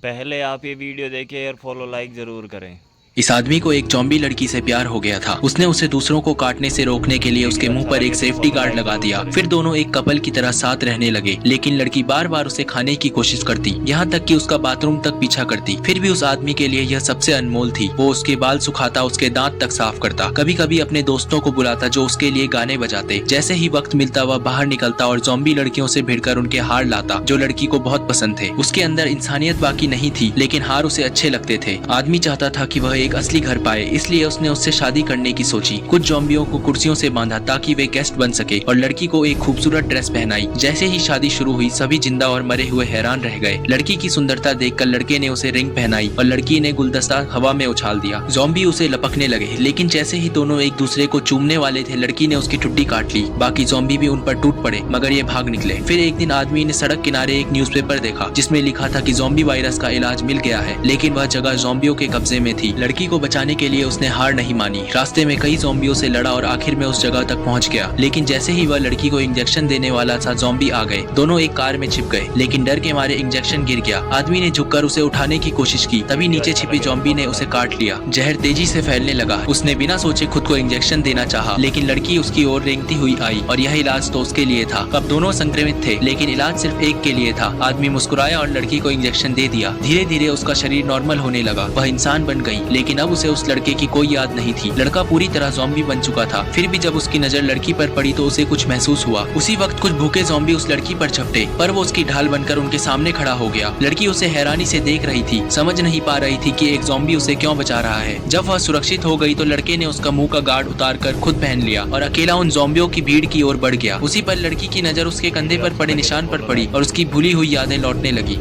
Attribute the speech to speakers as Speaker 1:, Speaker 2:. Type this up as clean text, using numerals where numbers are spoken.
Speaker 1: पहले आप ये वीडियो देखिए और फॉलो लाइक ज़रूर करें।
Speaker 2: इस आदमी को एक जॉम्बी लड़की से प्यार हो गया था। उसने उसे दूसरों को काटने से रोकने के लिए उसके
Speaker 1: वीडियो
Speaker 2: मुंह
Speaker 1: अच्छा
Speaker 2: पर एक
Speaker 1: लगे तो
Speaker 2: सेफ्टी
Speaker 1: फॉलो
Speaker 2: गार्ड
Speaker 1: लाइक
Speaker 2: लगा
Speaker 1: ज़रूर
Speaker 2: दिया।
Speaker 1: करें।
Speaker 2: फिर दोनों एक कपल की तरह साथ रहने लगे, लेकिन लड़की बार बार उसे खाने की कोशिश करती, यहाँ तक कि उसका बाथरूम तक पीछा करती। फिर भी उस आदमी के लिए यह सबसे अनमोल थी। वो उसके बाल सुखाता, उसके दांत तक साफ करता, कभी कभी अपने दोस्तों को बुलाता जो उसके लिए गाने बजाते। जैसे ही वक्त मिलता वह बाहर निकलता और जॉम्बी लड़कियों से भिड़कर उनके हार लाता जो लड़की को बहुत पसंद थे। उसके अंदर इंसानियत बाकी नहीं थी, लेकिन हार उसे अच्छे लगते थे। आदमी चाहता था कि वह एक असली घर पाए, इसलिए उसने उससे शादी करने की सोची। कुछ जॉम्बियों को कुर्सियों से बांधा ताकि वे गेस्ट बन सके और लड़की को एक खूबसूरत ड्रेस पहनाई। जैसे ही शादी शुरू हुई सभी जिंदा और मरे हुए हैरान रह गए। लड़की की सुंदरता देखकर लड़के ने उसे रिंग पहनाई और लड़की ने गुलदस्ता हवा में उछाल दिया। जॉम्बी उसे लपकने लगे, लेकिन जैसे ही दोनों एक दूसरे को चूमने वाले थे लड़की ने उसकी ठुड्डी काट ली। बाकी जॉम्बी भी उन पर टूट पड़े, मगर ये भाग निकले। फिर एक दिन आदमी ने सड़क किनारे एक न्यूज़पेपर देखा जिसमें लिखा था कि जॉम्बी वायरस का इलाज मिल गया है, लेकिन वह जगह जॉम्बियों के कब्जे में थी। लड़की को बचाने के लिए उसने हार नहीं मानी। रास्ते में कई ज़ॉम्बियों से लड़ा और आखिर में उस जगह तक पहुंच गया। लेकिन जैसे ही वह लड़की को इंजेक्शन देने वाला था ज़ॉम्बी आ गए। दोनों एक कार में छिप गए, लेकिन डर के मारे इंजेक्शन गिर गया। आदमी ने झुककर उसे उठाने की कोशिश की, तभी नीचे छिपे ज़ॉम्बी ने उसे काट लिया। जहर तेजी से फैलने लगा। उसने बिना सोचे खुद को इंजेक्शन देना चाहा, लेकिन लड़की उसकी ओर रेंगती हुई आई और यह इलाज तो उसके लिए था। अब दोनों संक्रमित थे, लेकिन इलाज सिर्फ एक के लिए था। आदमी मुस्कुराया और लड़की को इंजेक्शन दे दिया। धीरे धीरे उसका शरीर नॉर्मल होने लगा। वह इंसान बन गई, लेकिन अब उसे उस लड़के की कोई याद नहीं थी। लड़का पूरी तरह ज़ॉम्बी बन चुका था। फिर भी जब उसकी नजर लड़की पर पड़ी तो उसे कुछ महसूस हुआ। उसी वक्त कुछ भूखे ज़ॉम्बी उस लड़की पर झपटे, पर वो उसकी ढाल बनकर उनके सामने खड़ा हो गया। लड़की उसे हैरानी से देख रही थी, समझ नहीं पा रही थी कि एक ज़ॉम्बी उसे क्यों बचा रहा है। जब वह सुरक्षित हो गई तो लड़के ने उसका मुंह का गार्ड उतार कर खुद पहन लिया और अकेला उन ज़ॉम्बियों की भीड़ की ओर बढ़ गया। उसी पर लड़की की नजर उसके कंधे पर पड़े निशान पर पड़ी और उसकी भूली हुई यादें लौटने लगी।